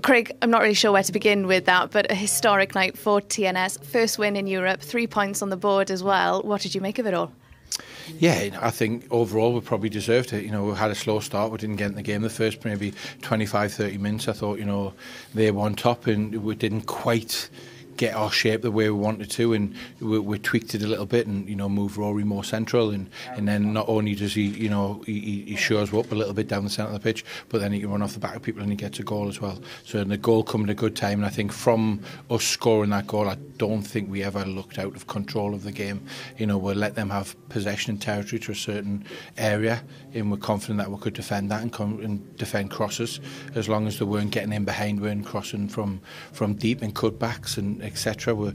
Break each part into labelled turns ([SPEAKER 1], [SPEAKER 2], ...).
[SPEAKER 1] Craig, I'm not really sure where to begin with that, but a historic night for TNS. First win in Europe, 3 points on the board as well. What did you make of it all?
[SPEAKER 2] Yeah, I think overall we probably deserved it. We had a slow start. We didn't get in the game the first maybe 25-30 minutes. I thought, they were on top and we didn't quite get our shape the way we wanted to, and we tweaked it a little bit and moved Rory more central, and then not only does he he shows up a little bit down the centre of the pitch, but then he can run off the back of people and he gets a goal as well. So the goal come at a good time, and I think from us scoring that goal, I don't think we ever looked out of control of the game. We'll let them have possession and territory to a certain area, and we're confident that we could defend that and defend crosses, as long as they weren't getting in behind, weren't crossing from deep and cutbacks and etc. We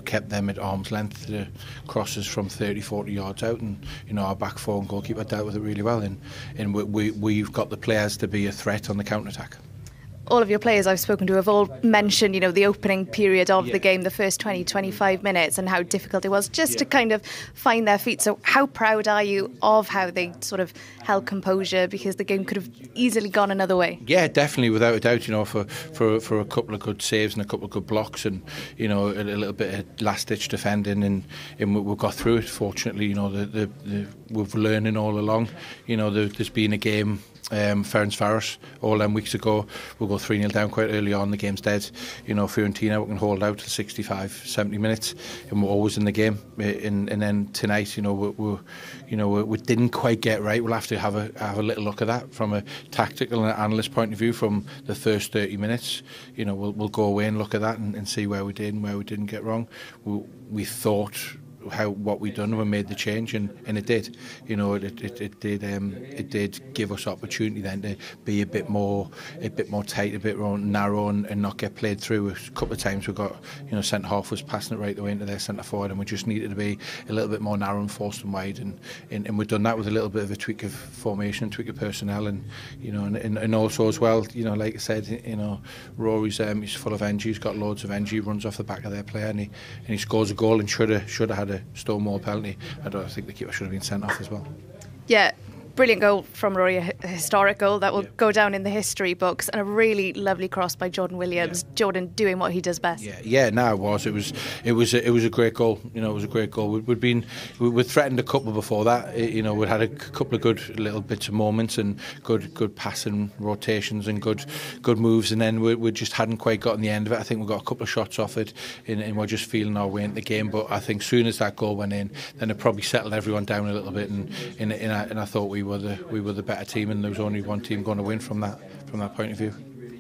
[SPEAKER 2] kept them at arm's length, the crosses from 30-40 yards out, and our back four and goalkeeper dealt with it really well, and we've got the players to be a threat on the counter-attack.
[SPEAKER 1] All of your players I've spoken to have all mentioned, the opening period of the game, the first 20-25 minutes, and how difficult it was just to kind of find their feet. So how proud are you of how they sort of held composure, because the game could have easily gone another way? Yeah,
[SPEAKER 2] definitely, without a doubt, for a couple of good saves and a couple of good blocks, and a little bit of last-ditch defending, and we got through it, fortunately. We've learning all along. There's been a game, Ferencvaros all them weeks ago, we'll go 3-0 down quite early on, the game's dead. Fiorentina, we can hold out to 65-70 minutes, and we're always in the game. And then tonight, we didn't quite get right. We'll have to have a little look at that from a tactical and analyst point of view from the first 30 minutes. We'll go away and look at that and see where we did and where we didn't get wrong. We thought what we'd done when we made the change, and it did. It did give us opportunity then to be a bit more tight, a bit more narrow, and not get played through. A couple of times we got centre half was passing it right the way into their centre forward, and we just needed to be a little bit more narrow and forced and wide, and we've done that with a little bit of a tweak of formation, tweak of personnel, and also as well, like I said, Rory's he's full of energy, he's got loads of energy, runs off the back of their player, and he scores a goal, and should have had a Stonewall penalty. I think the keeper should have been sent off as well. Yeah,
[SPEAKER 1] brilliant goal from Rory, a historic goal that will go down in the history books, and a really lovely cross by Jordan Williams. Jordan doing what he does best.
[SPEAKER 2] It was a great goal. It was a great goal. We'd threatened a couple before that. We'd had a couple of good little bits of moments and good passing rotations and good moves, and then we just hadn't quite gotten the end of it. I think we got a couple of shots off it, and we're just feeling our way into the game. But I think soon as that goal went in, then it probably settled everyone down a little bit, and I thought we were the better team, and there was only one team going to win from that point of view.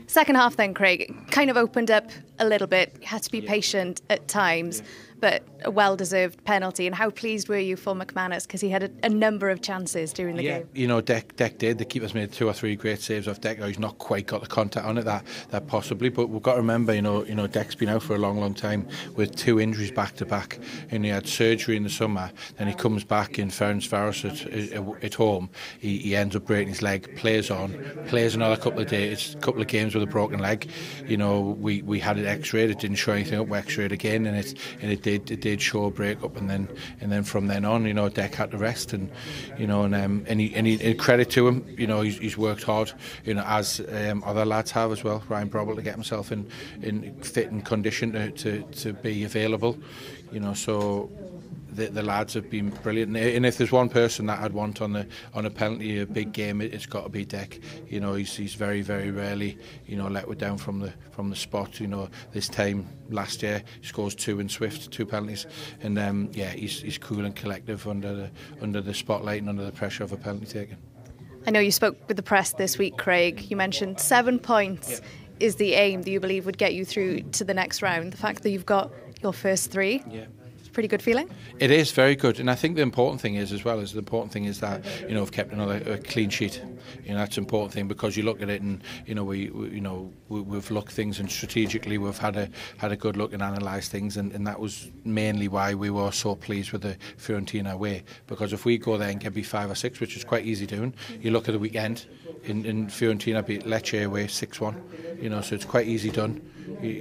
[SPEAKER 1] Second half then, Craig, kind of opened up a little bit. You had to be patient at times, but a well-deserved penalty. And how pleased were you for McManus, because he had a number of chances during the game?
[SPEAKER 2] Deck did. The keeper's made 2 or 3 great saves off Deck. He's not quite got the contact on it that possibly, but we've got to remember, Deck's been out for a long time with 2 injuries back to back, and he had surgery in the summer. Then he comes back in Ferencvaros at home. He ends up breaking his leg, plays another couple of games with a broken leg. We had it x-rayed. It didn't show anything up. We x-rayed again, and it did show a break up, and then from then on, Deck had to rest, and he credit to him. He's worked hard, as other lads have as well. Ryan Brobble, to get himself in fit and condition to be available. So the lads have been brilliant, and if there's one person that I'd want on a penalty, a big game, it's got to be Deck. He's very, very rarely let us down from the spot. This time last year he scores 2 in Swift, 2 penalties, and he's cool and collective under the spotlight and under the pressure of a penalty taken.
[SPEAKER 1] I know you spoke with the press this week, Craig. You mentioned 7 points is the aim that you believe would get you through to the next round. The fact that you've got your first 3. Pretty good feeling.
[SPEAKER 2] It is very good, and I think the important thing is that we've kept a clean sheet. That's an important thing, because you look at it and we've looked things, and strategically we've had a good look and analysed things, and that was mainly why we were so pleased with the Fiorentina away, because if we go there and get beat 5 or 6, which is quite easy doing, you look at the weekend in Fiorentina beat Lecce away 6-1, so it's quite easy done.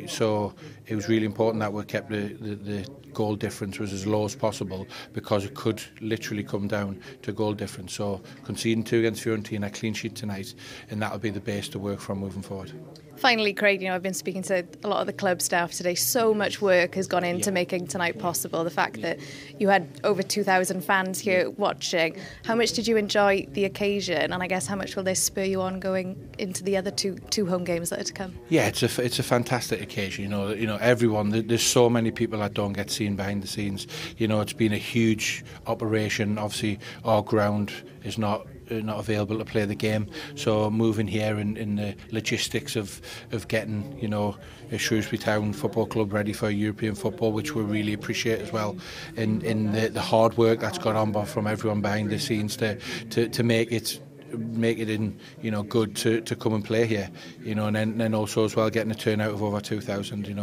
[SPEAKER 2] So it was really important that we kept the goal difference was as low as possible, because it could literally come down to goal difference. So conceding 2 against Fiorentina, clean sheet tonight, and that'll be the base to work from moving forward.
[SPEAKER 1] Finally, Craig, I've been speaking to a lot of the club staff today. So much work has gone into making tonight possible. The fact that you had over 2,000 fans here watching. How much did you enjoy the occasion? And I guess how much will this spur you on going into the other two home games that are to come?
[SPEAKER 2] Yeah, it's a fantastic occasion. Everyone. There's so many people that don't get seen behind the scenes. It's been a huge operation. Obviously, our ground is not available to play the game, so moving here in the logistics of getting a Shrewsbury Town Football Club ready for European football, which we really appreciate as well, in the hard work that's gone on from everyone behind the scenes to make it good to come and play here, and then also as well getting a turnout of over 2,000.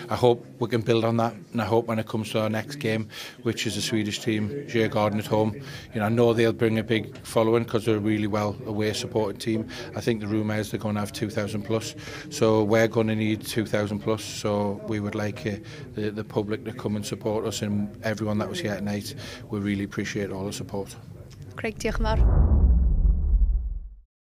[SPEAKER 2] I hope we can build on that, and I hope when it comes to our next game, which is the Swedish team, Djurgården at home, I know they'll bring a big following because they're a really well away supported team. I think the rumour is they're going to have 2,000 plus, so we're going to need 2,000 plus. So we would like the public to come and support us, and everyone that was here tonight, we really appreciate all the support.
[SPEAKER 1] Craig, diolch yn fawr.